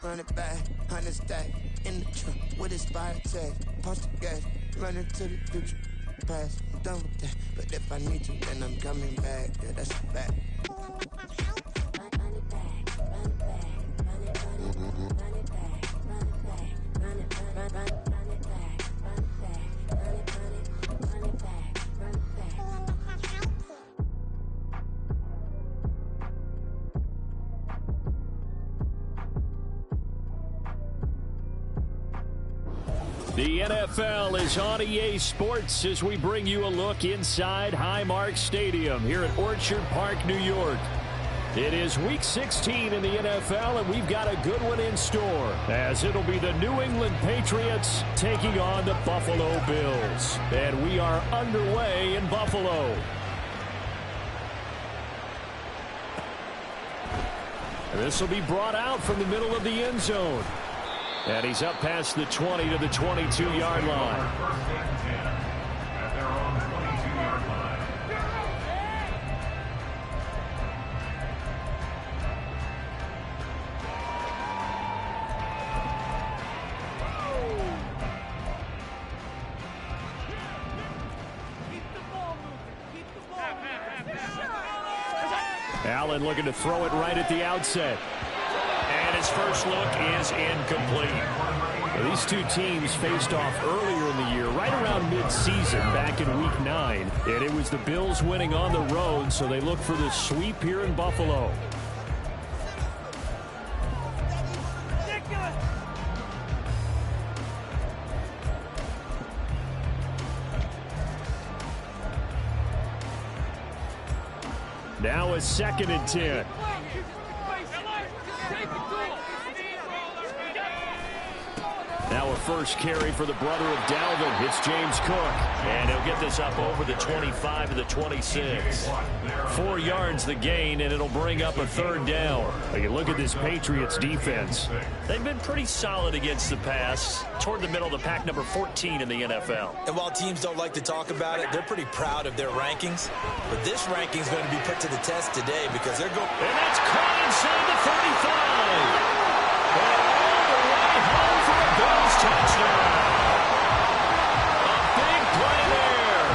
run it back, 100 stack in the trunk with expired tag. Punch the gas, running to the future. Past, I'm done with that. But if I need to, then I'm coming back. Yeah, that's a fact. The NFL is on EA Sports as we bring you a look inside Highmark Stadium here at Orchard Park, New York. It is Week 16 in the NFL, and we've got a good one in store, as it'll be the New England Patriots taking on the Buffalo Bills. And we are underway in Buffalo. And this will be brought out from the middle of the end zone. And he's up past the 20 to the 22-yard line. Allen looking to throw it right at the outset. And his first look is incomplete. Now, these two teams faced off earlier in the year, right around mid-season, back in Week 9. And it was the Bills winning on the road, so they look for the sweep here in Buffalo. Now a 2nd and 10. Now a first carry for the brother of Dalvin. It's James Cook. And he'll get this up over the 25 to the 26. 4 yards the gain, and it'll bring up a 3rd down. You look at this Patriots defense. They've been pretty solid against the pass. Toward the middle of the pack, number 14 in the NFL. And while teams don't like to talk about it, they're pretty proud of their rankings. But this ranking is going to be put to the test today because they're going. And that's caught inside the 35. Home for a Bills touchdown. A big play there.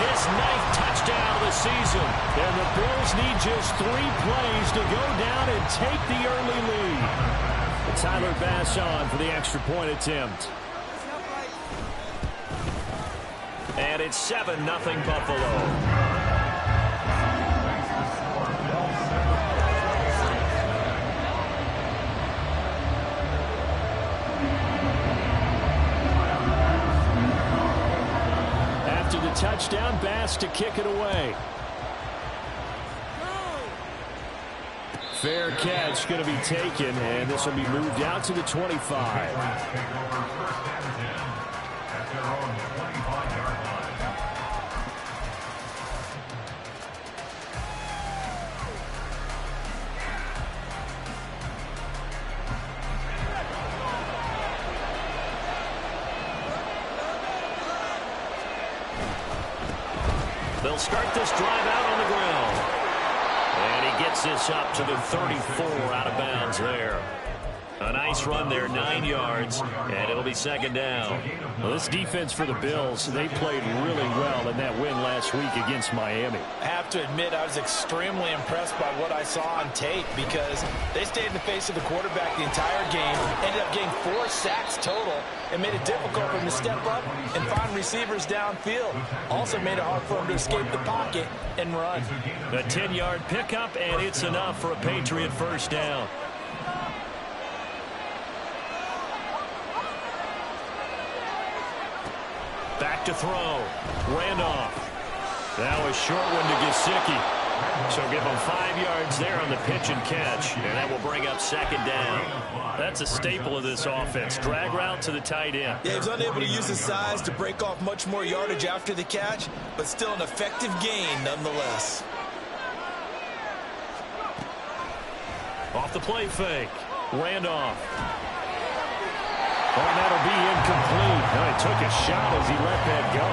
His 9th touchdown of the season. And the Bills need just 3 plays to go down and take the early lead. Tyler Bass on for the extra point attempt. And it's 7-0 Buffalo. Touchdown, Bass to kick it away. Fair catch going to be taken, and this will be moved out to the 25. They'll start this drive out on the ground. And he gets this up to the 34 out of bounds there. A nice run there, 9 yards, and it'll be 2nd down. Well, this defense for the Bills, they played really well in that win last week against Miami. I have to admit, I was extremely impressed by what I saw on tape because they stayed in the face of the quarterback the entire game, ended up getting 4 sacks total, and made it difficult for him to step up and find receivers downfield. Also made it hard for him to escape the pocket and run. A 10-yard pickup, and it's enough for a Patriot first down. Back to throw. Randolph. Now a short one to Gesicki. So give him 5 yards there on the pitch and catch. And that will bring up 2nd down. That's a staple of this offense. Drag route to the tight end. Yeah, he was unable to use his size to break off much more yardage after the catch, but still an effective gain nonetheless. Off the play fake. Randolph. Oh, that'll be incomplete. No, he took a shot as he let that go.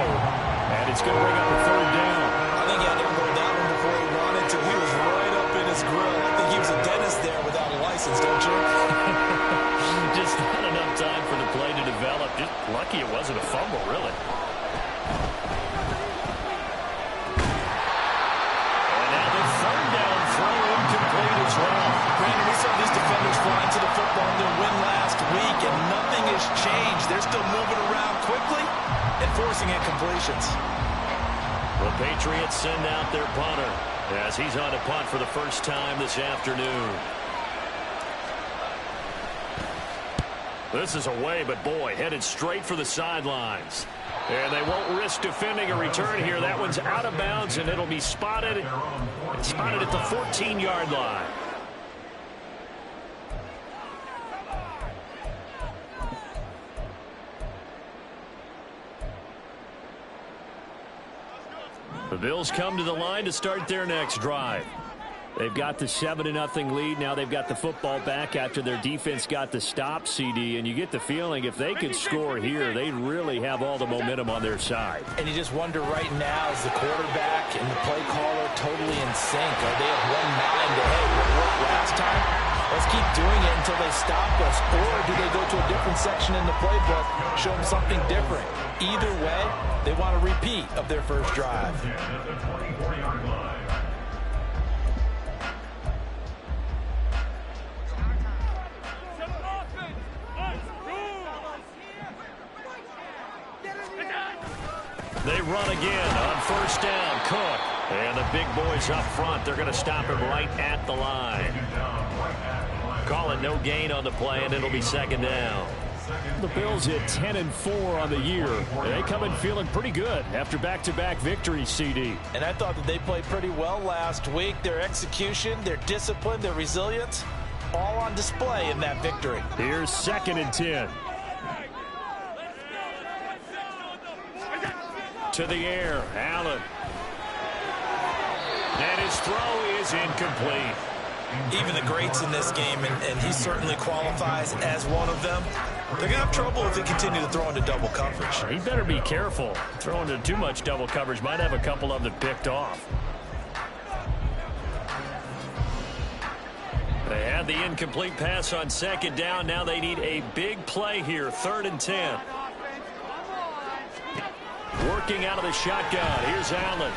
And it's going to bring up a 3rd down. I think he had to roll that one before he wanted to. He was right up in his grill. I think he was a dentist there without a license, don't you? Lucky it wasn't a fumble, really. And now the third down throw incomplete as well. Brandon, we saw these defenders flying to the football in their win last week, and nothing has changed. They're still moving around quickly and forcing incompletions. The Patriots send out their punter as he's on a punt for the first time this afternoon. This is away, but boy, headed straight for the sidelines. And they won't risk defending a return here. That one's out of bounds, and it'll be spotted at the 14-yard line. The Bills come to the line to start their next drive. They've got the 7-0 lead. Now they've got the football back after their defense got the stop, CD. And you get the feeling if they could score here, they really have all the momentum on their side. And you just wonder right now, is the quarterback and the play caller totally in sync? Are they of one mind to, hey, what worked last time? Let's keep doing it until they stop us. Or do they go to a different section in the playbook, show them something different? Either way, they want a repeat of their first drive. They run again on first down. Cook. And the big boys up front. They're going to stop him right at the line. Call it no gain on the play, and it'll be second down. The Bills hit 10-4 on the year. They come in feeling pretty good after back-to-back victories, CD. And I thought that they played pretty well last week. Their execution, their discipline, their resilience, all on display in that victory. Here's 2nd and 10. To the air, Allen. And his throw is incomplete. Even the greats in this game, and he certainly qualifies as one of them, they're going to have trouble if they continue to throw into double coverage. He better be careful. Throwing into too much double coverage might have a couple of them picked off. They had the incomplete pass on second down. Now they need a big play here. 3rd and 10. Working out of the shotgun. Here's Allen.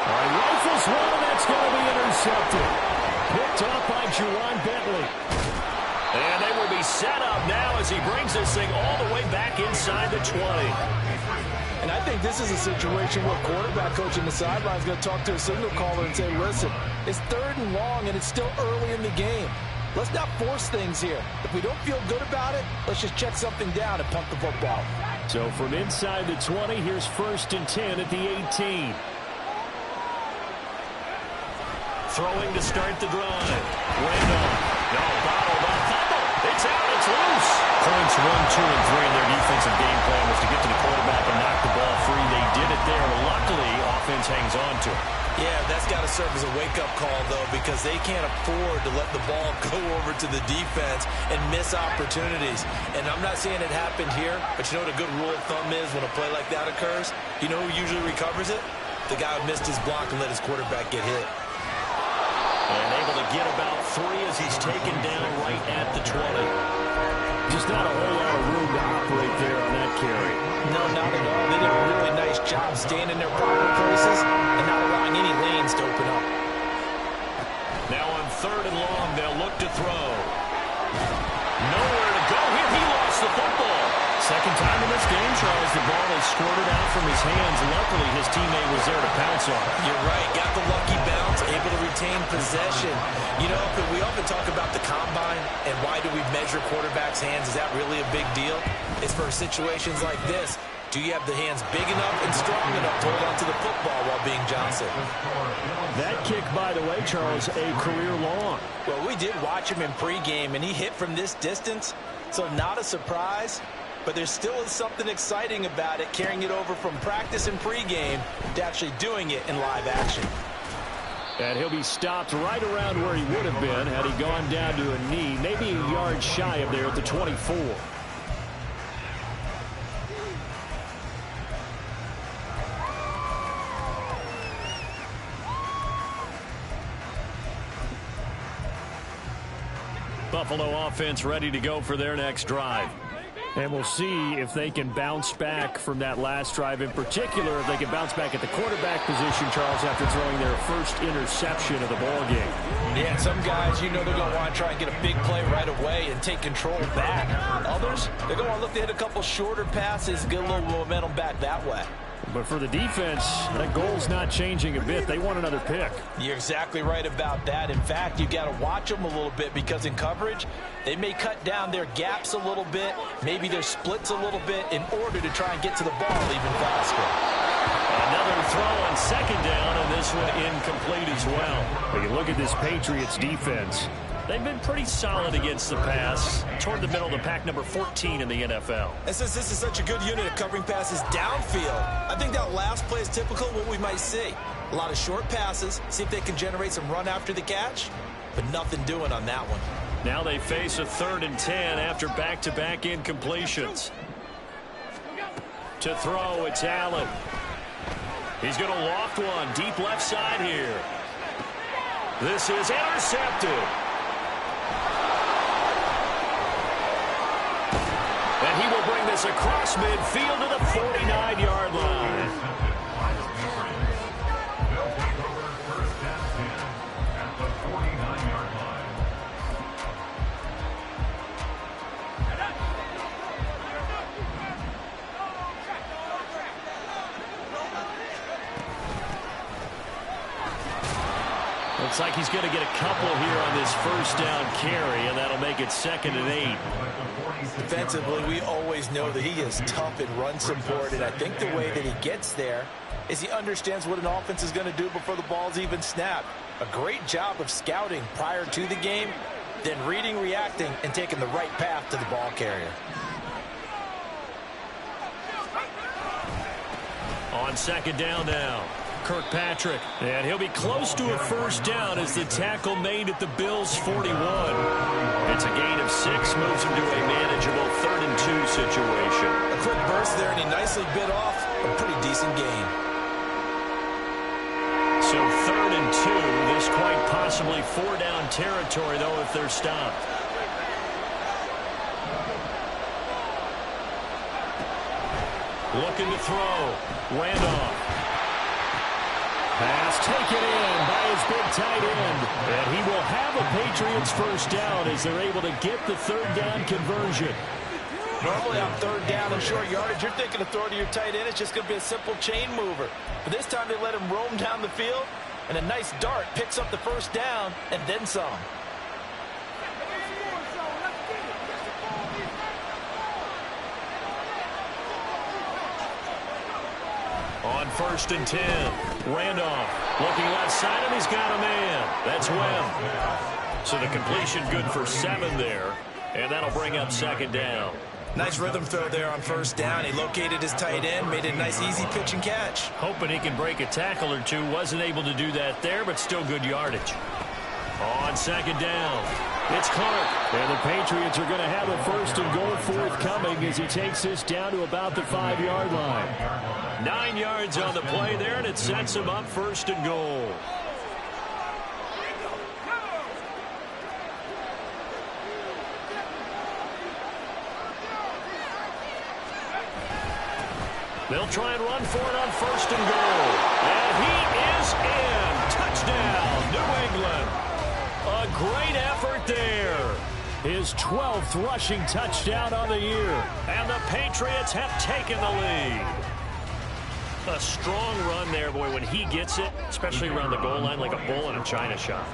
Rifles one, and that's going to be intercepted. Picked off by Juwan Bentley. And they will be set up now as he brings this thing all the way back inside the 20. And I think this is a situation where quarterback coach in the sideline is going to talk to a signal caller and say, listen, it's 3rd and long, and it's still early in the game. Let's not force things here. If we don't feel good about it, let's just check something down and punt the football. So from inside the 20, here's 1st and 10 at the 18. Throwing to start the drive. Randolph. No, bottled up. Fumble. It's out. It's loose. Points 1, 2, and 3 in their defensive game plan was to get to the quarterback and knock the ball free. They did it there. Luckily, offense hangs on to it. Yeah, that's got to serve as a wake-up call, though, because they can't afford to let the ball go over to the defense and miss opportunities. And I'm not saying it happened here, but you know what a good rule of thumb is when a play like that occurs? You know who usually recovers it? The guy who missed his block and let his quarterback get hit. And able to get about 3 as he's taken down right at the 20. Just not a whole lot of room to operate there on that carry. No, not at all. They did a really nice job staying in their proper places and not allowing any lanes to open up. Now on 3rd and long, they'll look to throw. Nowhere to go here. He lost the football. Second time in this game, Charles, the ball has squirted out from his hands. Luckily, his teammate was there to pounce on it. You're right. Got the lucky bounce, able to retain possession. You know, we often talk about the combine and why do we measure quarterbacks' hands. Is that really a big deal? It's for situations like this. Do you have the hands big enough and strong enough to hold on to the football while being jostled? That kick, by the way, Charles, a career long. Well, we did watch him in pregame, and he hit from this distance, so not a surprise. But there still is something exciting about it, carrying it over from practice and pregame to actually doing it in live action. And he'll be stopped right around where he would have been had he gone down to a knee, maybe a yard shy of there at the 24. Buffalo offense ready to go for their next drive. And we'll see if they can bounce back from that last drive, in particular, if they can bounce back at the quarterback position, Charles, after throwing their first interception of the ball game. Yeah, some guys, they're going to want to try and get a big play right away and take control back. Others, they're going to look to hit a couple shorter passes, get a little momentum back that way. But for the defense, that goal's not changing a bit. They want another pick. You're exactly right about that. In fact, you got to watch them a little bit because in coverage, they may cut down their gaps a little bit, maybe their splits a little bit in order to try and get to the ball even faster. Another throw on second down, and this one incomplete as well. When you look at this Patriots defense, they've been pretty solid against the pass, toward the middle of the pack, number 14 in the NFL. And since this is such a good unit of covering passes downfield, I think that last play is typical of what we might see. A lot of short passes, see if they can generate some run after the catch, but nothing doing on that one. Now they face a 3rd and 10 after back-to-back incompletions. To throw, it's Allen. He's going to loft one deep left side here. This is intercepted. And he will bring this across midfield to the 49-yard line. Looks like he's going to get a couple here on this first down carry, and that'll make it 2nd and 8. Defensively, we always know that he is tough in run support, and I think the way that he gets there is he understands what an offense is going to do before the ball's even snapped. A great job of scouting prior to the game, then reading, reacting, and taking the right path to the ball carrier. On second down now, Kirkpatrick, and he'll be close to a first down as the tackle made at the Bills' 41. It's a gain of 6, moves him to a manageable 3rd and 2 situation. A quick burst there, and he nicely bit off a pretty decent gain. So 3rd and 2, this quite possibly 4-down territory, though, if they're stopped. Looking to throw, Randolph. Pass taken in by his big tight end. And he will have a Patriots first down as they're able to get the 3rd down conversion. Normally on 3rd down and short yardage, you're thinking of throw to your tight end. It's just going to be a simple chain mover. But this time they let him roam down the field, and a nice dart picks up the first down and then some. On 1st and 10, Randolph looking left side, and he's got a man. That's Webb. So the completion good for 7 there, and that'll bring up 2nd down. Nice rhythm throw there on 1st down. He located his tight end, made it a nice easy pitch and catch. Hoping he can break a tackle or two. Wasn't able to do that there, but still good yardage. On 2nd down, it's Clark. And the Patriots are going to have a 1st and goal forthcoming as he takes this down to about the 5-yard line. 9 yards on the play there, and it sets him up 1st and goal. They'll try and run for it on 1st and goal. And he is in. Touchdown, New England. A great effort there. His 12th rushing touchdown on the year. And the Patriots have taken the lead. A strong run there, boy, when he gets it, especially around the goal line, like a bull in a china shop.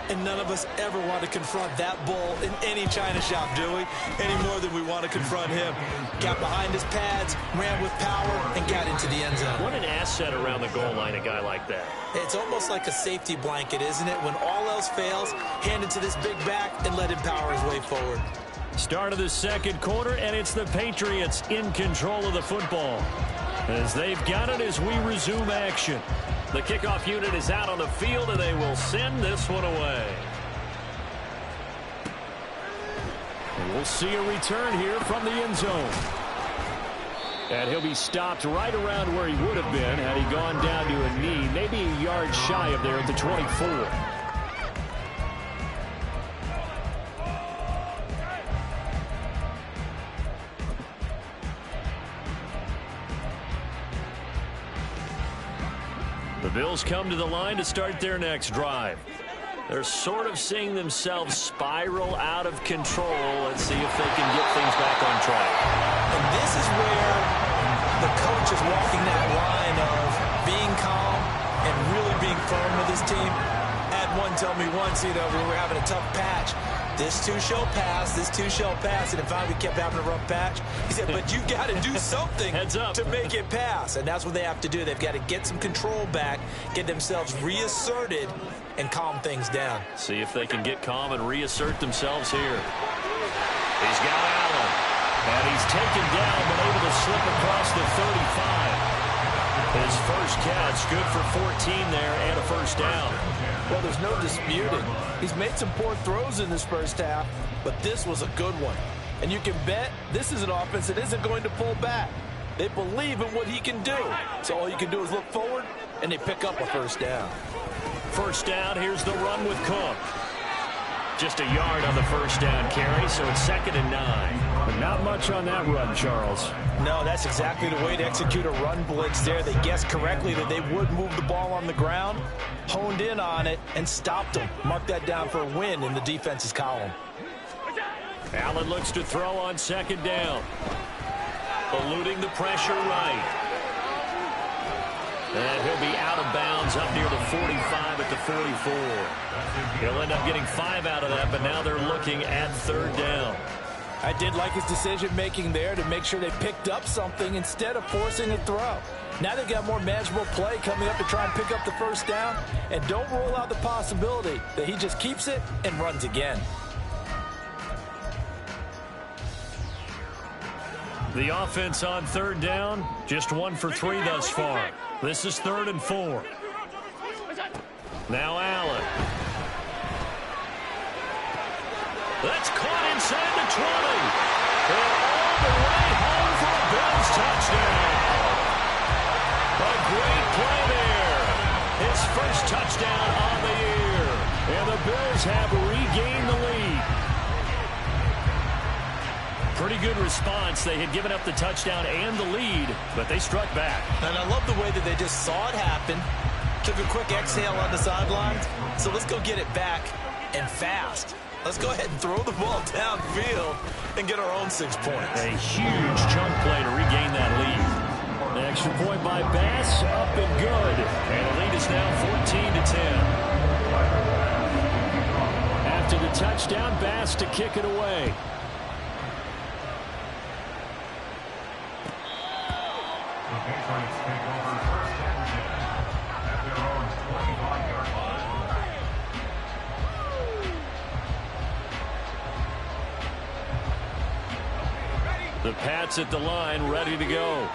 And none of us ever want to confront that bull in any china shop, do we? Any more than we want to confront him. Got behind his pads, ran with power, and got into the end zone. What an asset around the goal line, a guy like that. It's almost like a safety blanket, isn't it? When all else fails, hand it to this big back and let him power his way forward. Start of the 2nd quarter, and it's the Patriots in control of the football. As they've got it as we resume action. The kickoff unit is out on the field, and they will send this one away. And we'll see a return here from the end zone. And he'll be stopped right around where he would have been had he gone down to a knee, maybe a yard shy of there at the 24. The Bills come to the line to start their next drive. They're sort of seeing themselves spiral out of control. Let's see if they can get things back on track. And this is where the coach is walking that line of being calm and really being firm with his team. I had one tell me once, we were having a tough patch. This too shall pass, this too shall pass. And finally we kept having a rough patch. He said, but you got to do something to make it pass. And that's what they have to do. They've got to get some control back, get themselves reasserted, and calm things down. See if they can get calm and reassert themselves here. He's got Allen. And he's taken down, but able to slip across the 35. His first catch, good for 14 there and a first down. Well, there's no disputing. He's made some poor throws in this first half, but this was a good one. And you can bet this is an offense that isn't going to pull back. They believe in what he can do. So all you can do is look forward, and they pick up a first down. First down, here's the run with Cook. Just a yard on the first down carry, so it's 2nd and 9. But not much on that run, Charles. No, that's exactly the way to execute a run blitz there. They guessed correctly that they would move the ball on the ground, honed in on it, and stopped them. Mark that down for a win in the defense's column. Allen looks to throw on 2nd down. Eluding the pressure right. And he'll be out of bounds up near the 45 at the 44. He'll end up getting 5 out of that, but now they're looking at 3rd down. I did like his decision-making there to make sure they picked up something instead of forcing a throw. Now they've got more manageable play coming up to try and pick up the first down, and don't rule out the possibility that he just keeps it and runs again. The offense on 3rd down, just 1 for 3 thus far. This is 3rd and 4. Now Allen. That's caught inside the 20. And all the way home for a Bills touchdown. A great play there. His first touchdown on the year. And the Bills have regained the lead. Pretty good response. They had given up the touchdown and the lead, but they struck back. And I love the way that they just saw it happen, took a quick exhale on the sidelines. So let's go get it back and fast. Let's go ahead and throw the ball downfield and get our own 6 points. A huge chunk play to regain that lead. An extra point by Bass, up and good. And the lead is now 14-10. After the touchdown, Bass to kick it away. The Pats at the line, ready to go.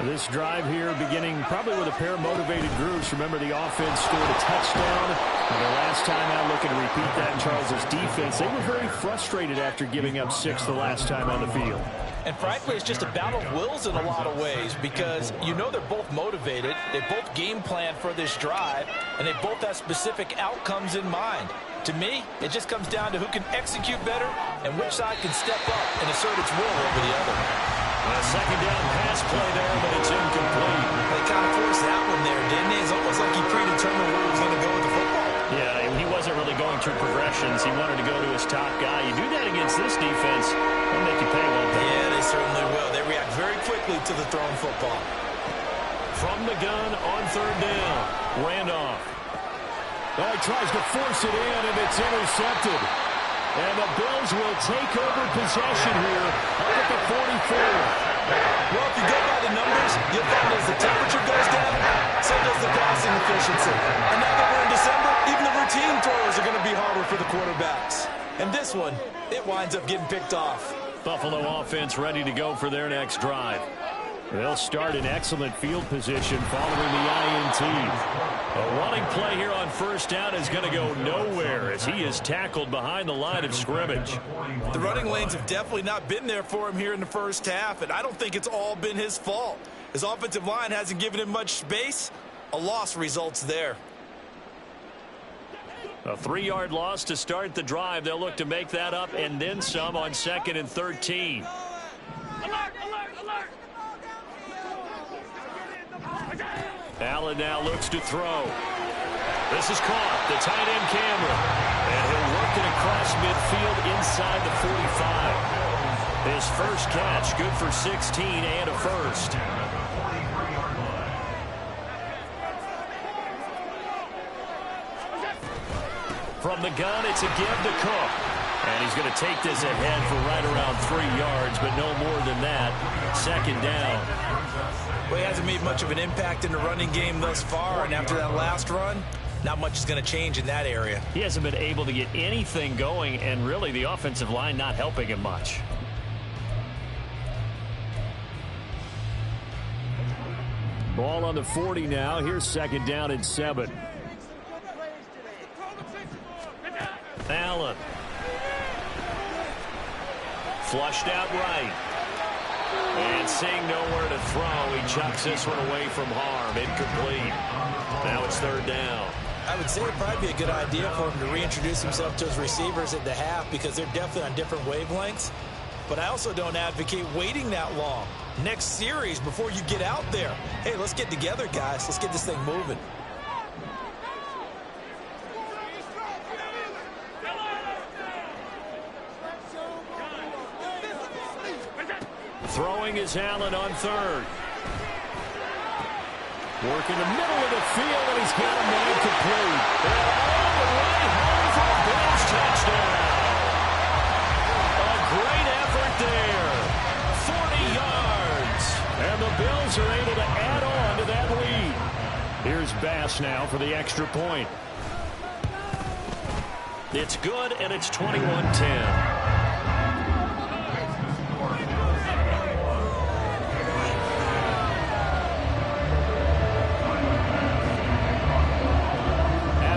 This drive here beginning probably with a pair of motivated groups. Remember, the offense scored a touchdown. And the last time out, looking to repeat that in Charles's defense. They were very frustrated after giving up 6 the last time on the field. And frankly, it's just a battle of wills in a lot of ways because you know they're both motivated. They both game plan for this drive, and they both have specific outcomes in mind. To me, it just comes down to who can execute better and which side can step up and assert its will over the other. A second down pass play there, but it's incomplete. They kind of forced that one there, didn't he? It's almost like he predetermined where he was going to go with the football. Yeah, he wasn't really going through progressions. He wanted to go to his top guy. You do that against this defense, they'll make you pay, won't they? Yeah, they certainly will. They react very quickly to the thrown football. From the gun on 3rd down, Randolph. Well, he tries to force it in, and it's intercepted. And the Bills will take over possession here up at the 44. Well, if you go by the numbers, you'll find as the temperature goes down, so does the passing efficiency. And now that we're in December, even the routine throws are going to be harder for the quarterbacks. And this one, it winds up getting picked off. Buffalo offense ready to go for their next drive. They'll start in excellent field position following the INT. A running play here on 1st down is going to go nowhere as he is tackled behind the line of scrimmage. The running lanes have definitely not been there for him here in the first half, and I don't think it's all been his fault. His offensive line hasn't given him much space. A loss results there. A 3-yard loss to start the drive. They'll look to make that up and then some on 2nd and 13. Alert, alert, alert! Allen now looks to throw. This is caught, the tight end Cameron. And he'll work it across midfield inside the 45. His first catch, good for 16 and a first. From the gun, it's again to Cook. And he's going to take this ahead for right around 3 yards, but no more than that. Second down. Well, he hasn't made much of an impact in the running game thus far, and after that last run, not much is going to change in that area. He hasn't been able to get anything going, and really the offensive line not helping him much. Ball on the 40 now. Here's second down and 7. Allen. Flushed out right. And seeing nowhere to throw, he chucks this one away from harm. Incomplete. Now it's third down. I would say it'd probably be a good idea for him to reintroduce himself to his receivers at the half because they're definitely on different wavelengths. But I also don't advocate waiting that long. Next series before you get out there. Hey, let's get together, guys. Let's get this thing moving. Throwing is Allen on third. Working the middle of the field, and he's got a man complete. And all the way home for a Bills touchdown. A great effort there. 40 yards. And the Bills are able to add on to that lead. Here's Bass now for the extra point. It's good, and it's 21-10.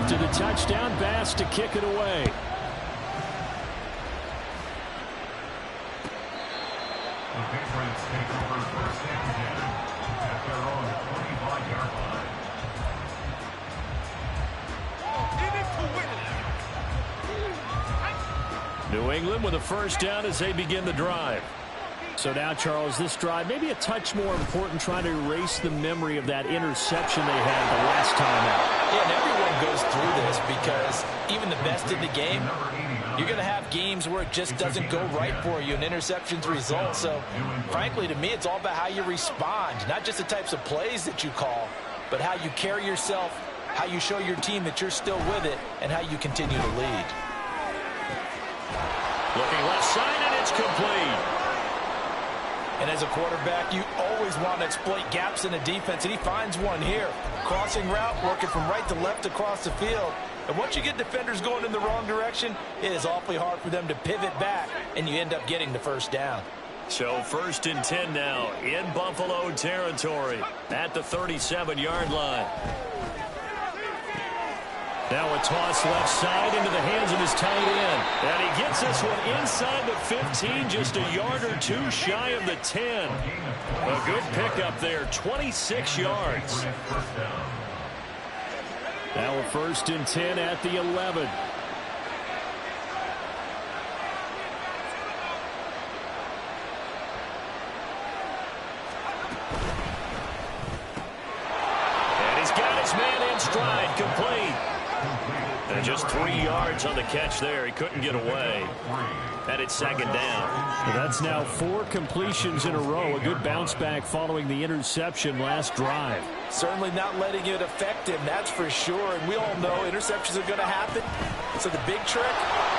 To the touchdown, Bass to kick it away. The Patriots take over first and 10 at their own 25-yard line. New England with a first down as they begin the drive. So now, Charles, this drive maybe a touch more important, trying to erase the memory of that interception they had the last time out. Yeah, and everyone goes through this because even the best in the game, you're going to have games where it just doesn't go right for you and interceptions result. So, frankly, to me, it's all about how you respond, not just the types of plays that you call, but how you carry yourself, how you show your team that you're still with it, and how you continue to lead. Looking left side, and it's complete. And as a quarterback, you always want to exploit gaps in the defense, and he finds one here. Crossing route, working from right to left across the field. And once you get defenders going in the wrong direction, it is awfully hard for them to pivot back, and you end up getting the first down. So first and 10 now in Buffalo territory at the 37-yard line. Now a toss left side into the hands of his tight end. And he gets this one inside the 15, just a yard or two shy of the 10. A good pickup there, 26 yards. Now a first and 10 at the 11. And he's got his man in stride, complete. And just 3 yards on the catch there. He couldn't get away. And it's second down. That's now 4 completions in a row. A good bounce back following the interception last drive. Certainly not letting it affect him, that's for sure. And we all know interceptions are going to happen. So the big trick,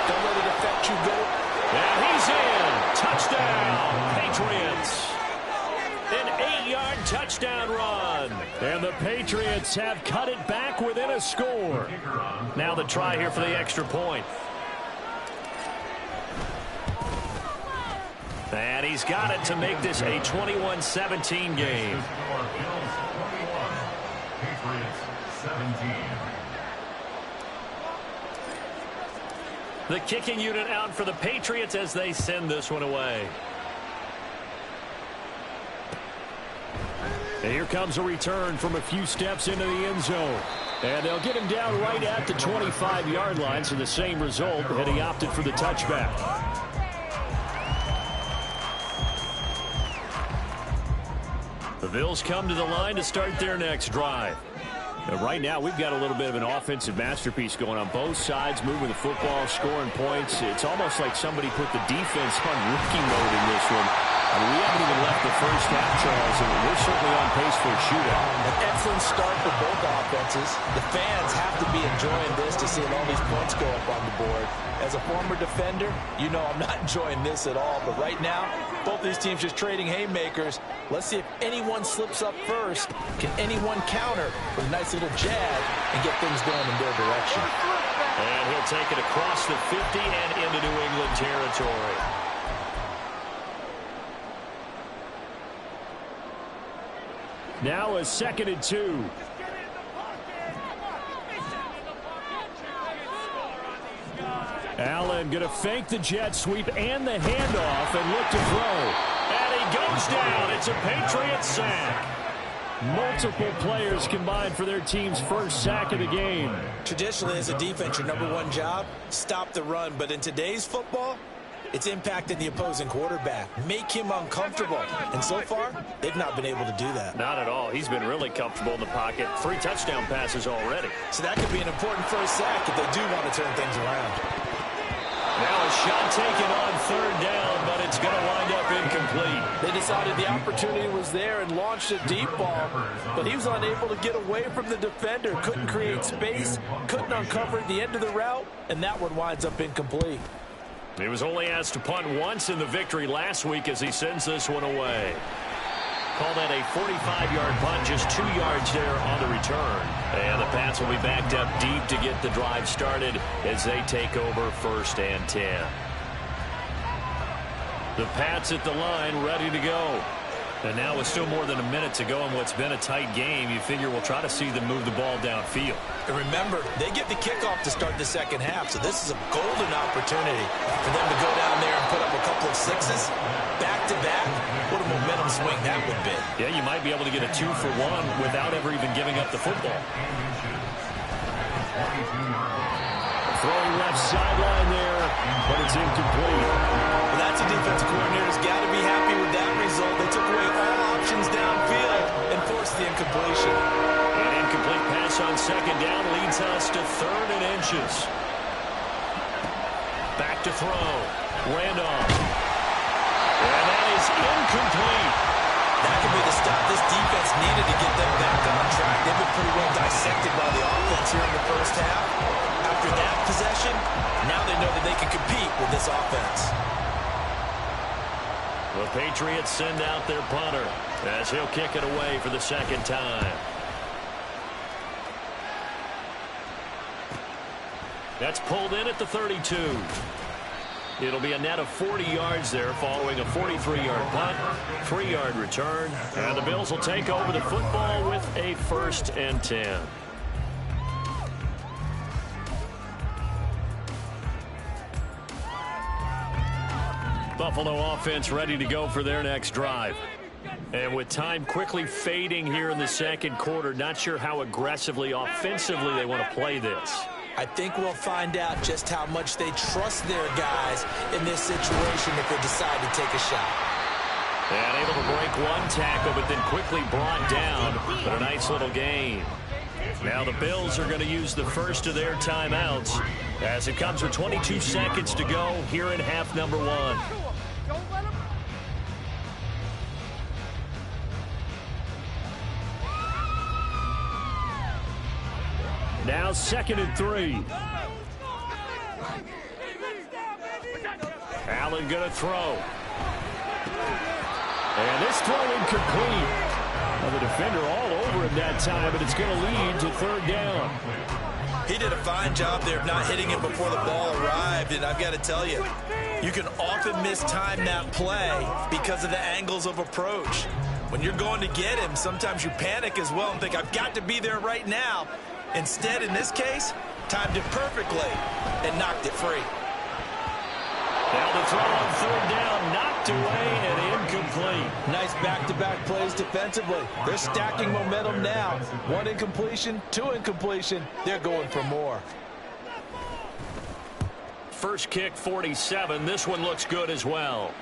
don't let it affect you. Go. And he's in. Touchdown, Patriots. An 8-yard touchdown run. And the Patriots have cut it back within a score. Now the try here for the extra point. And he's got it to make this a 21-17 game. The kicking unit out for the Patriots as they send this one away. And here comes a return from a few steps into the end zone. And they'll get him down right at the 25-yard line, so the same result, and he opted for the touchback. Bills come to the line to start their next drive. Right now, we've got a little bit of an offensive masterpiece going on both sides, moving the football, scoring points. It's almost like somebody put the defense on rookie mode in this one. I mean, we haven't even left the first half, Charles, and we're certainly on pace for a shootout. An excellent start for both offenses. The fans have to be enjoying this to see all these points go up on the board. As a former defender, you know I'm not enjoying this at all. But right now, both these teams just trading haymakers. Let's see if anyone slips up first. Can anyone counter with a nice little jab and get things going in their direction? And he'll take it across the 50 and into New England territory. Now a 2nd and 2. Allen going to fake the jet sweep and the handoff and look to throw. And he goes down. It's a Patriot sack. Multiple players combined for their team's first sack of the game. Traditionally, as a defense, your #1 job, stop the run. But in today's football, it's impacting the opposing quarterback. Make him uncomfortable. And so far, they've not been able to do that. Not at all. He's been really comfortable in the pocket. 3 touchdown passes already. So that could be an important first sack if they do want to turn things around. Now a shot taken on 3rd down, but it's going to wind up incomplete. They decided the opportunity was there and launched a deep ball, but he was unable to get away from the defender. Couldn't create space, couldn't uncover the end of the route, and that one winds up incomplete. He was only asked to punt once in the victory last week as he sends this one away. Call that a 45-yard punt, just 2 yards there on the return. And the Pats will be backed up deep to get the drive started as they take over 1st and 10. The Pats at the line, ready to go. And now with still more than a minute to go in what's been a tight game, you figure we'll try to see them move the ball downfield. And remember, they get the kickoff to start the 2nd half, so this is a golden opportunity for them to go down there and put up a couple of 6s back-to-back. What a momentum swing that would be. Yeah, you might be able to get a 2-for-1 without ever even giving up the football. Throwing left sideline there, but it's incomplete. Well, that's a defensive coordinator's got to be happy with that result. They took away all options downfield and forced the incompletion. An incomplete pass on 2nd down leads us to 3rd and inches. Back to throw. Randolph. And that is incomplete. That could be the stop this defense needed to get them back on track. They've been pretty well dissected by the offense here in the first half. After that possession, now they know that they can compete with this offense. The Patriots send out their punter as he'll kick it away for the 2nd time. That's pulled in at the 32. It'll be a net of 40 yards there following a 43-yard punt, 3-yard return, and the Bills will take over the football with a 1st and 10. Buffalo offense ready to go for their next drive. And with time quickly fading here in the 2nd quarter, not sure how aggressively, offensively they want to play this. I think we'll find out just how much they trust their guys in this situation if they decide to take a shot. And able to break 1 tackle, but then quickly brought down. But a nice little gain. Now the Bills are going to use the first of their timeouts as it comes with 22 seconds to go here in half number 1. Now 2nd and 3. Allen going to throw. And this throw incomplete. Well, the defender all over him that time, but it's going to lead to 3rd down. He did a fine job there of not hitting it before the ball arrived, and I've got to tell you, you can often mistime that play because of the angles of approach. When you're going to get him, sometimes you panic as well and think, I've got to be there right now. Instead, in this case, timed it perfectly and knocked it free. Now the throw on 3rd down, knocked away and incomplete. Nice back-to-back plays defensively. They're stacking momentum now. 1 incompletion, 2 incompletion. They're going for more. First kick, 47. This one looks good as well.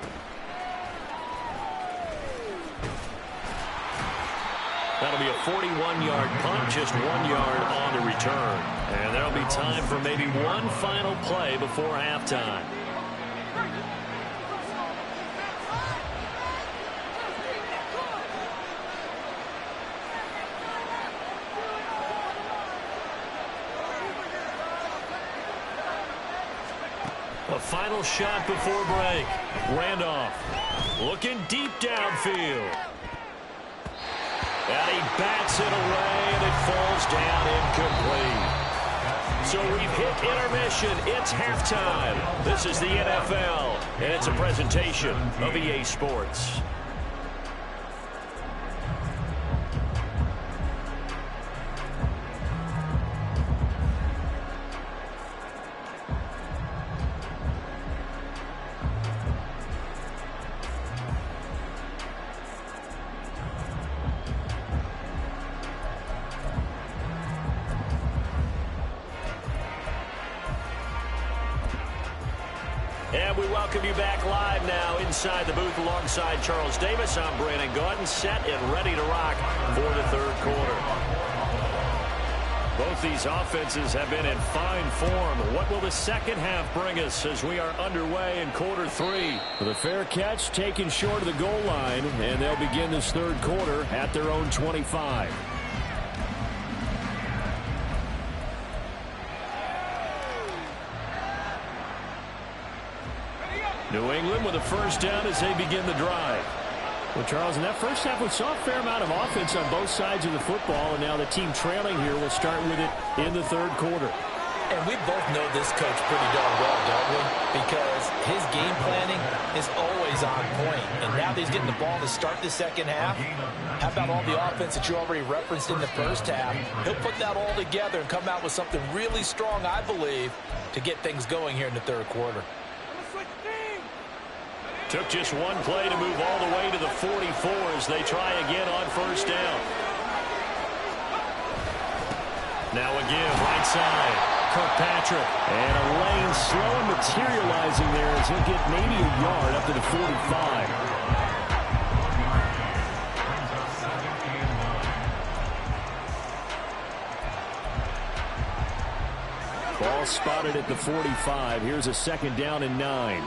That'll be a 41-yard punt, just 1 yard on the return. And there'll be time for maybe one final play before halftime. A final shot before break. Randolph looking deep downfield. And he bats it away, and it falls down incomplete. So we've hit intermission. It's halftime. This is the NFL, and it's a presentation of EA Sports. And we welcome you back live now inside the booth alongside Charles Davis. I'm Brandon Gaudin, set and ready to rock for the third quarter. Both these offenses have been in fine form. What will the second half bring us as we are underway in quarter three? The fair catch taken short of the goal line, and they'll begin this third quarter at their own 25. New England with a first down as they begin the drive. Well, Charles, in that first half, we saw a fair amount of offense on both sides of the football, and now the team trailing here will start with it in the third quarter. And we both know this coach pretty darn well, don't we? Because his game planning is always on point. And now that he's getting the ball to start the second half, how about all the offense that you already referenced in the first half? He'll put that all together and come out with something really strong, I believe, to get things going here in the third quarter. Took just one play to move all the way to the 44 as they try again on first down. Now again, right side, Kirkpatrick. And a lane slow materializing there as he'll get maybe a yard up to the 45. Ball spotted at the 45. Here's a second down and 9.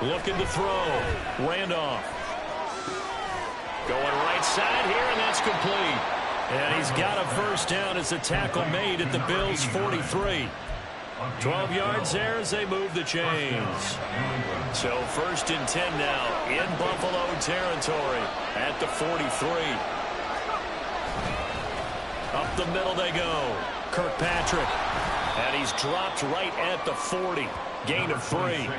Looking to throw. Randolph. Going right side here, and that's complete. And he's got a first down as the tackle made at the Bills' 43. 12 yards there as they move the chains. So first and 10 now in Buffalo territory at the 43. Up the middle they go. Kirkpatrick. And he's dropped right at the 40. Gain of 3.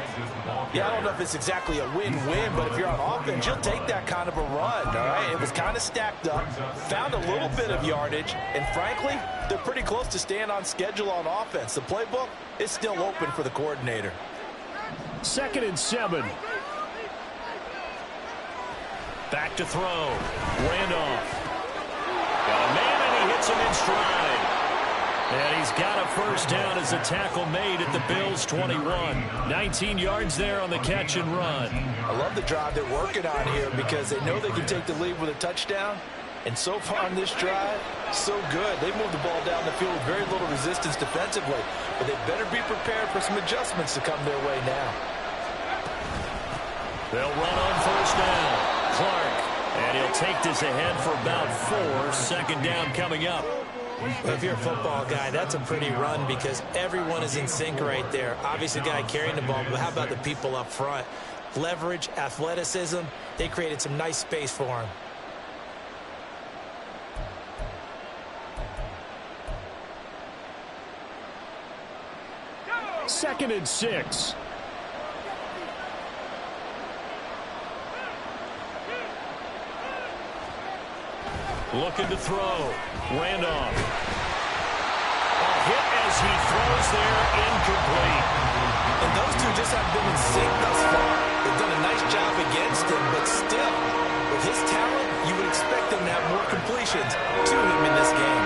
Yeah, I don't know if it's exactly a win-win, but if you're on offense, you'll take that kind of a run, all right? It was kind of stacked up, found a little bit of yardage, and frankly, they're pretty close to staying on schedule on offense. The playbook is still open for the coordinator. 2nd and 7. Back to throw. Randolph. Got a man, and he hits him in stride. And he's got a first down as a tackle made at the Bills' 21. 19 yards there on the catch and run. I love the drive they're working on here because they know they can take the lead with a touchdown. And so far on this drive, so good. They moved the ball down the field with very little resistance defensively. But they better be prepared for some adjustments to come their way now. They'll run on first down. Clark. And he'll take this ahead for about 4. Second down coming up. Well, if you're a football guy, that's a pretty run because everyone is in sync right there. Obviously, the guy carrying the ball, but how about the people up front? Leverage, athleticism, they created some nice space for him. Second and 6. Looking to throw. Randolph. A hit as he throws there, incomplete. And those two just have been in sync thus far. They've done a nice job against him, but still, with his talent, you would expect them to have more completions to him in this game.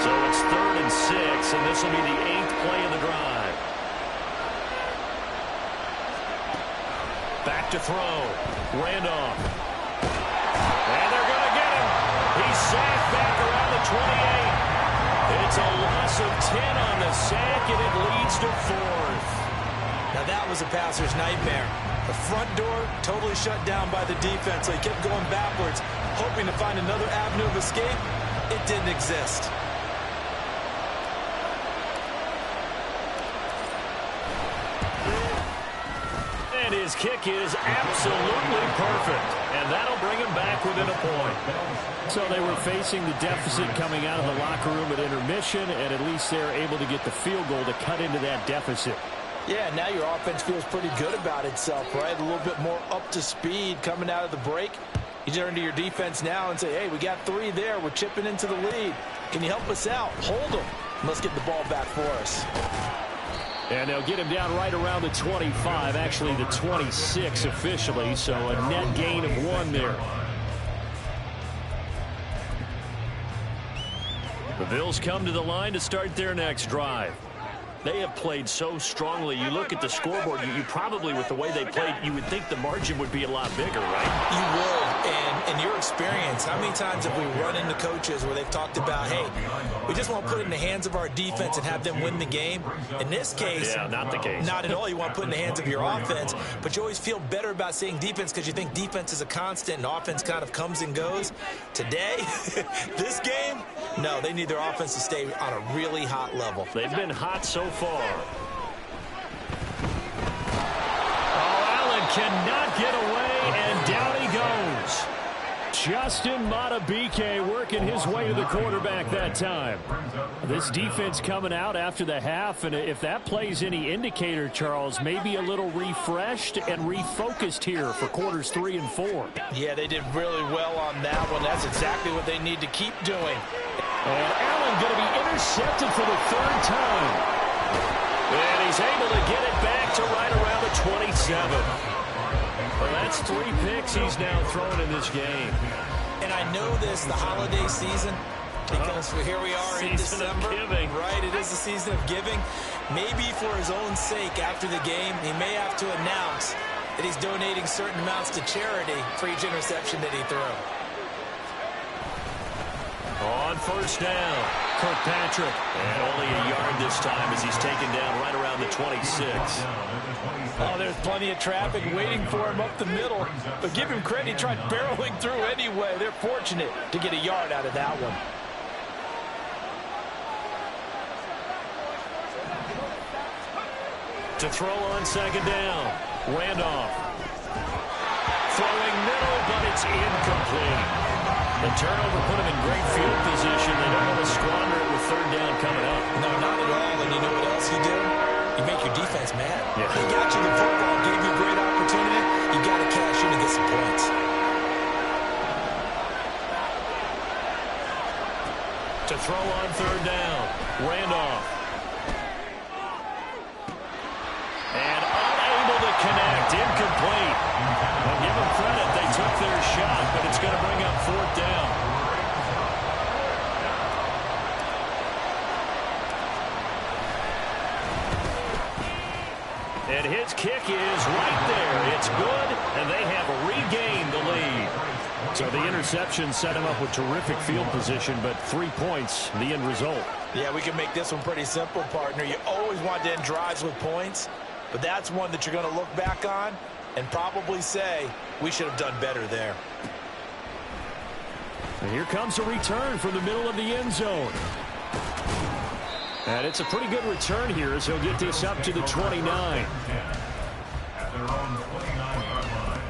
So it's 3rd and 6, and this will be the 8th play of the drive. Back to throw. Randolph. It's a loss of 10 on the sack, and it leads to 4th. Now that was a passer's nightmare. The front door totally shut down by the defense, so he kept going backwards, hoping to find another avenue of escape. It didn't exist. And his kick is absolutely perfect. And that'll bring him back within a point. So they were facing the deficit coming out of the locker room at intermission, and at least they're able to get the field goal to cut into that deficit. Yeah, now your offense feels pretty good about itself, right? A little bit more up to speed coming out of the break. You turn to your defense now and say, hey, we got 3 there. We're chipping into the lead. Can you help us out? Hold them. Let's get the ball back for us. And they'll get him down right around the 25, actually the 26 officially, so a net gain of 1 there. The Bills come to the line to start their next drive. They have played so strongly. You look at the scoreboard, you probably, with the way they played, you would think the margin would be a lot bigger, right? You would. And in your experience, how many times have we run into coaches where they've talked about, hey, we just want to put it in the hands of our defense and have them win the game? In this case, yeah, not the case. Not at all. You want to put it in the hands of your offense, but you always feel better about saying defense because you think defense is a constant and offense kind of comes and goes. Today, this game, no, they need their offense to stay on a really hot level. They've been hot so far. Oh, Allen cannot get away, and down he goes. Justin Madubuike working his way to the quarterback that time. This defense coming out after the half, and if that plays any indicator, Charles, maybe a little refreshed and refocused here for quarters 3 and 4. Yeah, they did really well on that one. That's exactly what they need to keep doing. And Allen going to be intercepted for the 3rd time. And he's able to get it back to right around the 27. Well, that's 3 picks he's now thrown in this game. And I know this, the holiday season, because here we are in December. Right, it is the season of giving. Maybe for his own sake, after the game, he may have to announce that he's donating certain amounts to charity for each interception that he threw. On 1st down, Kirkpatrick. And only a yard this time as he's taken down right around the 26. Oh, there's plenty of traffic waiting for him up the middle. But give him credit, he tried barreling through anyway. They're fortunate to get a yard out of that one. To throw on 2nd down, Randolph. Throwing middle, but it's incomplete. The turnover put him in great field position. They don't want to squander it with 3rd down coming up. No, not at all. And you know what else you do? You make your defense mad. Yeah. He got you the football, gave you a great opportunity. You got to cash in and get some points. To throw on 3rd down, Randolph. And unable to connect, incomplete. Well, give them credit, they took their shot, but it's going to bring up 4th down. And his kick is right there. It's good, and they have regained the lead. So the interception set him up with terrific field position, but 3 points, the end result. Yeah, we can make this one pretty simple, partner. You always want to end drives with points, but that's one that you're going to look back on and probably say, we should have done better there. And here comes a return from the middle of the end zone. And it's a pretty good return here as he'll get this up to the 29. At their own 29-yard line.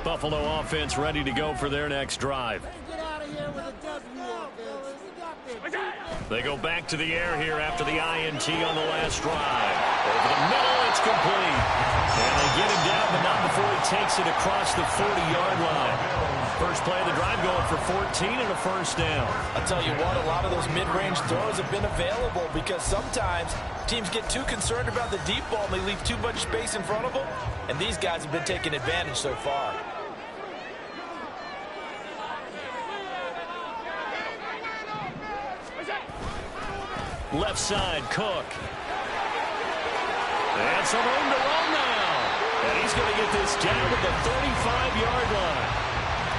Buffalo offense ready to go for their next drive. They go back to the air here after the INT on the last drive. Over the middle, it's complete. And they get him down, but not before he takes it across the 40-yard line. First play of the drive going for 14 and a 1st down. I'll tell you what, a lot of those mid-range throws have been available because sometimes teams get too concerned about the deep ball and they leave too much space in front of them. And these guys have been taking advantage so far. Left side, Cook. And some room to run now. And he's going to get this down to the 35-yard line.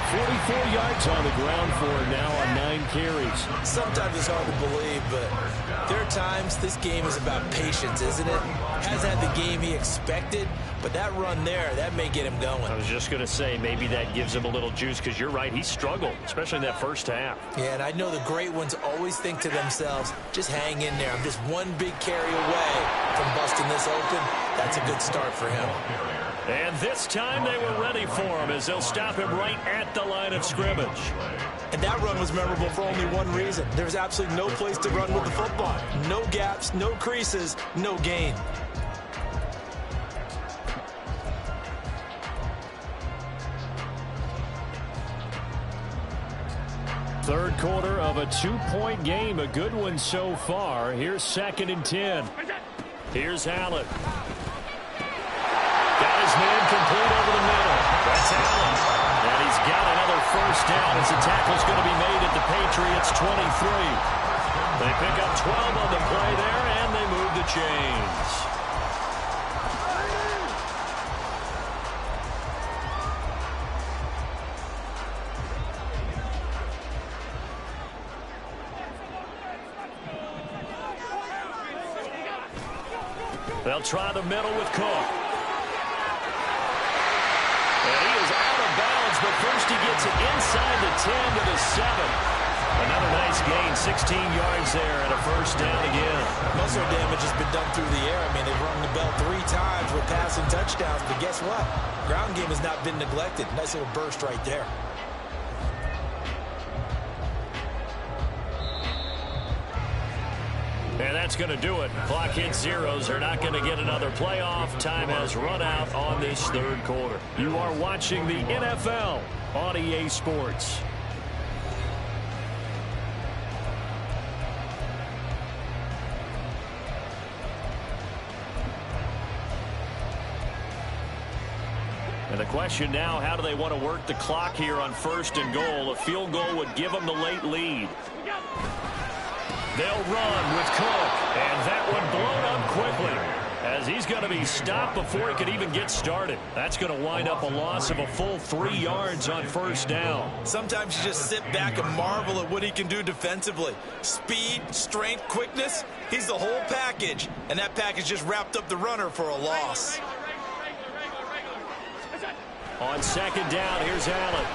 44 yards on the ground for him now on 9 carries. Sometimes it's hard to believe, but there are times this game is about patience, isn't it? Hasn't had the game he expected, but that run there, that may get him going. I was just going to say maybe that gives him a little juice because you're right, he struggled, especially in that first half. Yeah, and I know the great ones always think to themselves, just hang in there. I'm just one big carry away from busting this open. That's a good start for him. And this time they were ready for him as they'll stop him right at the line of scrimmage. And that run was memorable for only one reason. There's absolutely no place to run with the football. No gaps, no creases, no gain. Third quarter of a 2-point game, a good one so far. Here's 2nd and 10. Here's Allen. Got his man complete over the middle. That's Allen. And he's got another first down as the tackle's going to be made at the Patriots 23. They pick up 12 on the play there, and they move the chains. They'll try the middle with Cook. And he is out of bounds, but first he gets it inside the 10 to the 7. Another nice gain, 16 yards there, and a first down again. Most of their damage has been done through the air. I mean, they've rung the bell 3 times with passing touchdowns, but guess what? Ground game has not been neglected. Nice little burst right there. And that's going to do it. Clock hits zeros. They're not going to get another playoff. Time has run out on this third quarter. You are watching the NFL on EA Sports. And the question now, how do they want to work the clock here on 1st and goal? A field goal would give them the late lead. They'll run with Cook, and that one blown up quickly as he's going to be stopped before he could even get started. That's going to wind up a loss of a full 3 yards on first down. Sometimes you just sit back and marvel at what he can do defensively. Speed, strength, quickness, he's the whole package, and that package just wrapped up the runner for a loss. On 2nd down, here's Allen.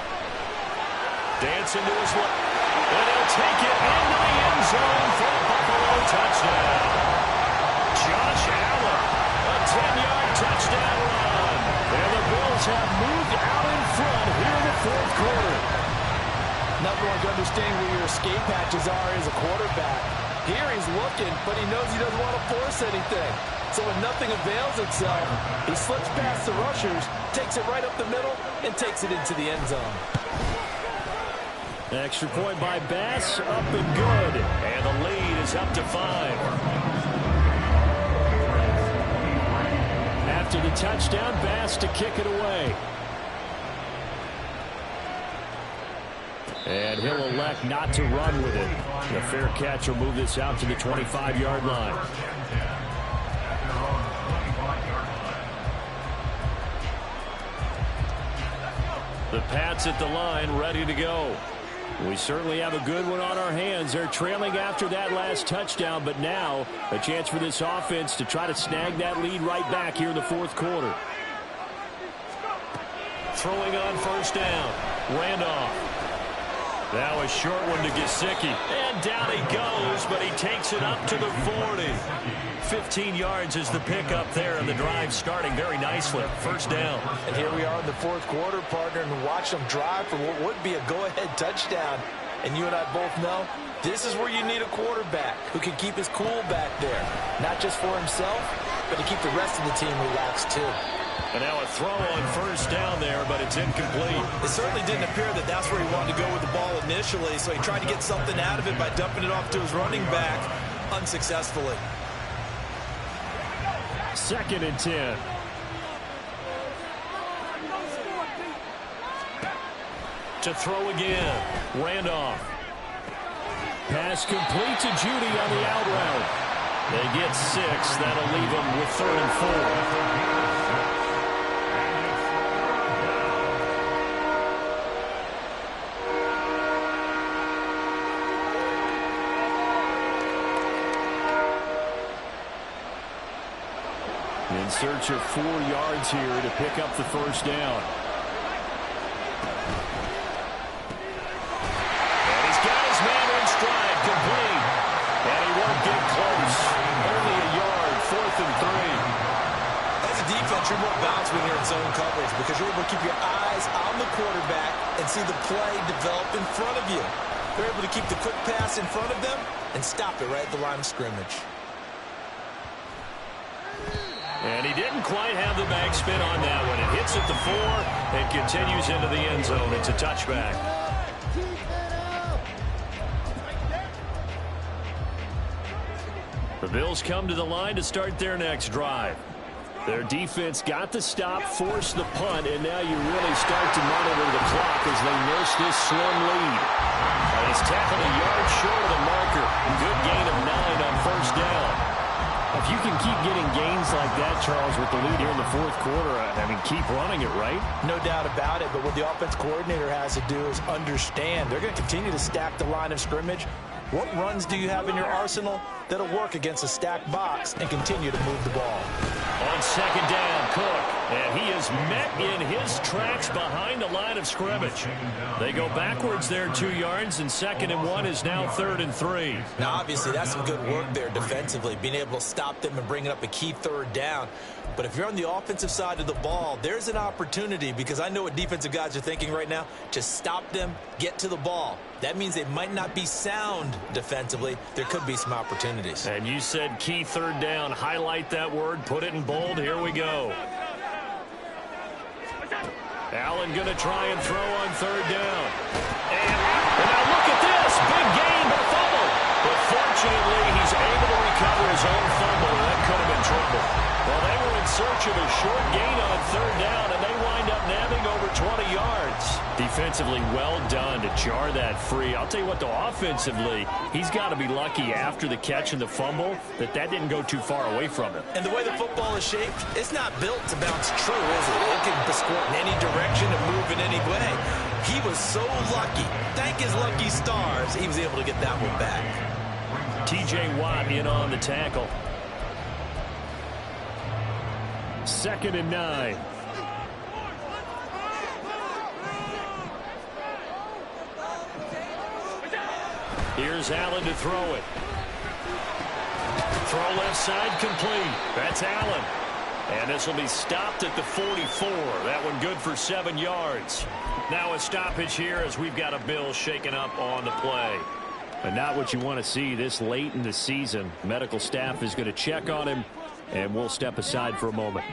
Dancing to his left. And he'll take it into the end zone for a Buffalo touchdown. Josh Allen, a 10-yard touchdown run. And the Bills have moved out in front here in the 4th quarter. Nothing like understanding where your escape hatches are as a quarterback. Here he's looking, but he knows he doesn't want to force anything. So when nothing avails itself, he slips past the rushers, takes it right up the middle, and takes it into the end zone. Extra point by Bass, up and good. And the lead is up to 5. After the touchdown, Bass to kick it away. And he'll elect not to run with it. A fair catch will move this out to the 25-yard line. The Pats at the line, ready to go. We certainly have a good one on our hands. They're trailing after that last touchdown, but now a chance for this offense to try to snag that lead right back here in the 4th quarter. Throwing on first down. Randolph. Now a short one to Gesicki. And down he goes, but he takes it up to the 40. 15 yards is the pickup there, and the drive starting very nicely. First down. And here we are in the 4th quarter, partner, and watch them drive for what would be a go-ahead touchdown. And you and I both know this is where you need a quarterback who can keep his cool back there. Not just for himself, but to keep the rest of the team relaxed too. And now a throw on first down there, but it's incomplete. It certainly didn't appear that that's where he wanted to go with the ball initially, so he tried to get something out of it by dumping it off to his running back unsuccessfully. 2nd and 10. To throw again. Randolph. Pass complete to Judy on the out route. They get 6. That'll leave them with 3rd and 4. In search of 4 yards here to pick up the first down. And he's got his man in stride, complete. And he won't get close. Only a yard, 4th and 3. As a defense, you're more balanced when you're in zone coverage because you're able to keep your eyes on the quarterback and see the play develop in front of you. They're able to keep the quick pass in front of them and stop it right at the line of scrimmage. And he didn't quite have the backspin on that one. It hits at the 4 and continues into the end zone. It's a touchback. The Bills come to the line to start their next drive. Their defense got the stop, forced the punt, and now you really start to monitor the clock as they nurse this slim lead. And he's tackled a yard short of the marker. Good gain of 9 on first down. If you can keep getting gains like that, Charles, with the lead here in the 4th quarter, I mean, keep running it, right? No doubt about it, but what the offense coordinator has to do is understand they're going to continue to stack the line of scrimmage. What runs do you have in your arsenal that'll work against a stacked box and continue to move the ball? On second down, Cook, and he is met in his tracks behind the line of scrimmage. They go backwards there 2 yards, and 2nd and 1 is now 3rd and 3. Now, obviously, that's some good work there defensively, being able to stop them and bringing up a key 3rd down. But if you're on the offensive side of the ball, there's an opportunity, because I know what defensive guys are thinking right now, to stop them, get to the ball. That means they might not be sound defensively. There could be some opportunities. And you said key 3rd down. Highlight that word. Put it in bold. Here we go. Allen going to try and throw on 3rd down. And now look at this. Big gain, but fumble. But fortunately, he's able to recover his own fumble, and that could have been trouble. Well, they were in search of a short gain on 3rd down, and they wind up nabbing over 20 yards. Defensively, well done to jar that free. I'll tell you what, though, offensively, he's got to be lucky after the catch and the fumble that didn't go too far away from him. And the way the football is shaped, it's not built to bounce true, is it? It can squirt in any direction and move in any way. He was so lucky. Thank his lucky stars, he was able to get that one back. T.J. Watt in on the tackle. 2nd and 9. Here's Allen to throw it. Throw left side complete. That's Allen. And this will be stopped at the 44. That one good for 7 yards. Now a stoppage here as we've got a Bill shaken up on the play. But not what you want to see this late in the season. Medical staff is going to check on him, and we'll step aside for a moment.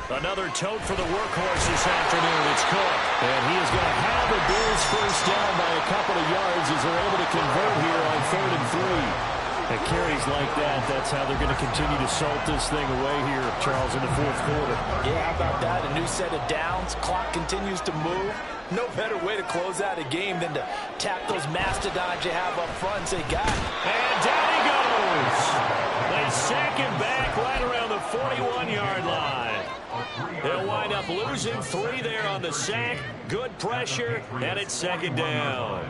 Another tote for the workhorse this afternoon. It's Cook. And he is going to have the Bills first down by a couple of yards as they're able to convert here on 3rd and 3. And carries like that, that's how they're going to continue to salt this thing away here, Charles, in the 4th quarter. Yeah, how about that? A new set of downs. Clock continues to move. No better way to close out a game than to tap those mastodons you have up front and say, "God." And down he goes. They sack him back right around the 41-yard line. They'll wind up losing 3 there on the sack. Good pressure, and it's 2nd down.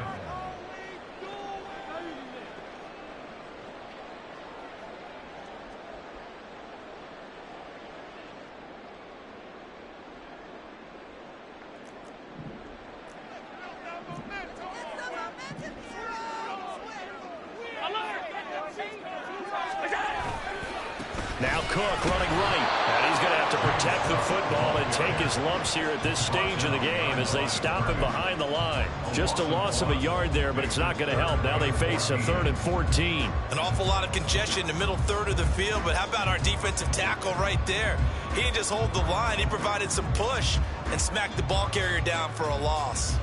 Now Cook running right, and he's going to have to protect the football and take his lumps here at this stage of the game as they stop him behind the line. Just a loss of a yard there, but it's not going to help. Now they face a 3rd and 14. An awful lot of congestion in the middle 3rd of the field, but how about our defensive tackle right there? He didn't just hold the line, he provided some push and smacked the ball carrier down for a loss.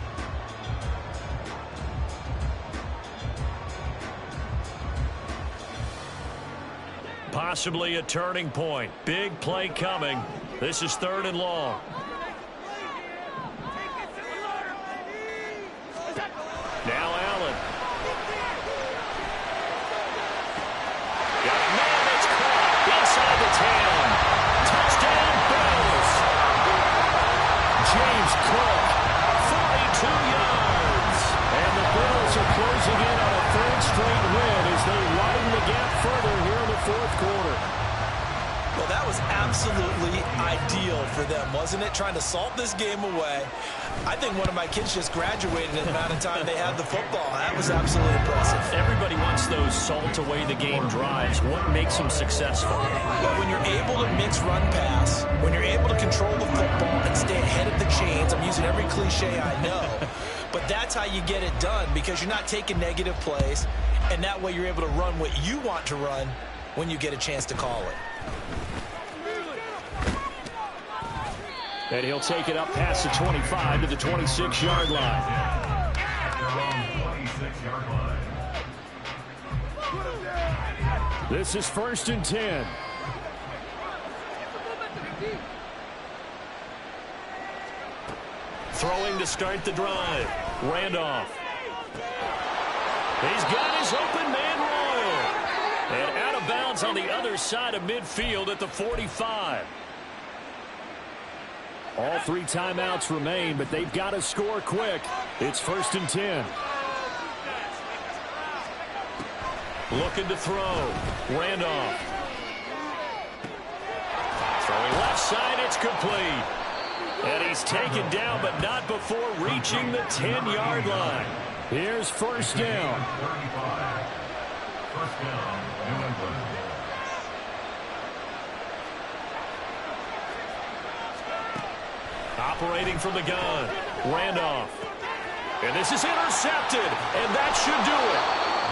Possibly a turning point. Big play coming. This is 3rd and long. Now for them, wasn't it? Trying to salt this game away. I think one of my kids just graduated in the amount of time they had the football. That was absolutely impressive. Everybody wants those salt away the game drives. What makes them successful? Well, when you're able to mix run pass, when you're able to control the football and stay ahead of the chains, I'm using every cliche I know, but that's how you get it done, because you're not taking negative plays, and that way you're able to run what you want to run when you get a chance to call it. And he'll take it up past the 25 to the 26-yard line. This is 1st and 10. Throwing to start the drive. Randolph. He's got his open man Royal. And out of bounds on the other side of midfield at the 45. All 3 timeouts remain, but they've got to score quick. It's 1st and 10. Looking to throw. Randolph. Throwing left side, it's complete. And he's taken down, but not before reaching the 10-yard line. Here's 1st down. 35. 1st down, New England. Operating from the gun. Randolph. And this is intercepted, and that should do it.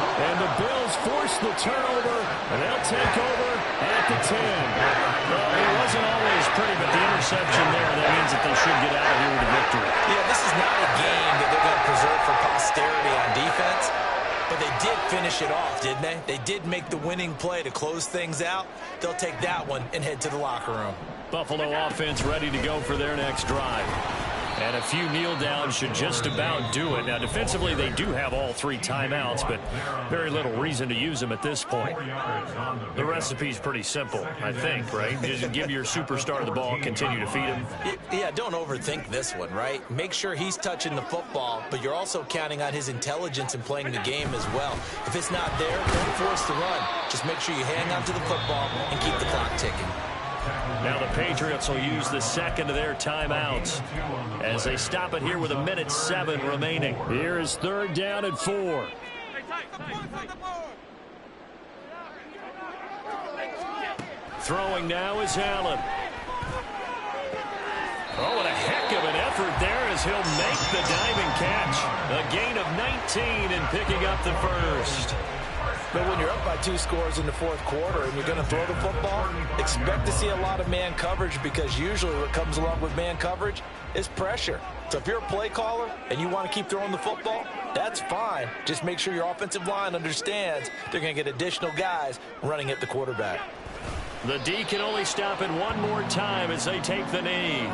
And the Bills force the turnover, and they'll take over at the 10. Well, it wasn't always pretty, but the interception there, that means that they should get out of here with a victory. Yeah, this is not a game that they're going to preserve for posterity on defense, but they did finish it off, didn't they? They did make the winning play to close things out. They'll take that one and head to the locker room. Buffalo offense ready to go for their next drive. And a few kneel downs should just about do it. Now, defensively, they do have all 3 timeouts, but very little reason to use them at this point. The recipe's pretty simple, I think, right? Just give your superstar the ball and continue to feed him. Yeah, don't overthink this one, right? Make sure he's touching the football, but you're also counting on his intelligence in playing the game as well. If it's not there, don't force the run. Just make sure you hang on to the football and keep the clock ticking. Now the Patriots will use the second of their timeouts as they stop it here with 1:07 remaining. Here is 3rd down and 4. Throwing now is Allen. Oh, what a heck of an effort there as he'll make the diving catch. A gain of 19 and picking up the first. But when you're up by 2 scores in the 4th quarter and you're going to throw the football, expect to see a lot of man coverage, because usually what comes along with man coverage is pressure. So if you're a play caller and you want to keep throwing the football, that's fine. Just make sure your offensive line understands they're going to get additional guys running at the quarterback. The D can only stop it one more time as they take the knee.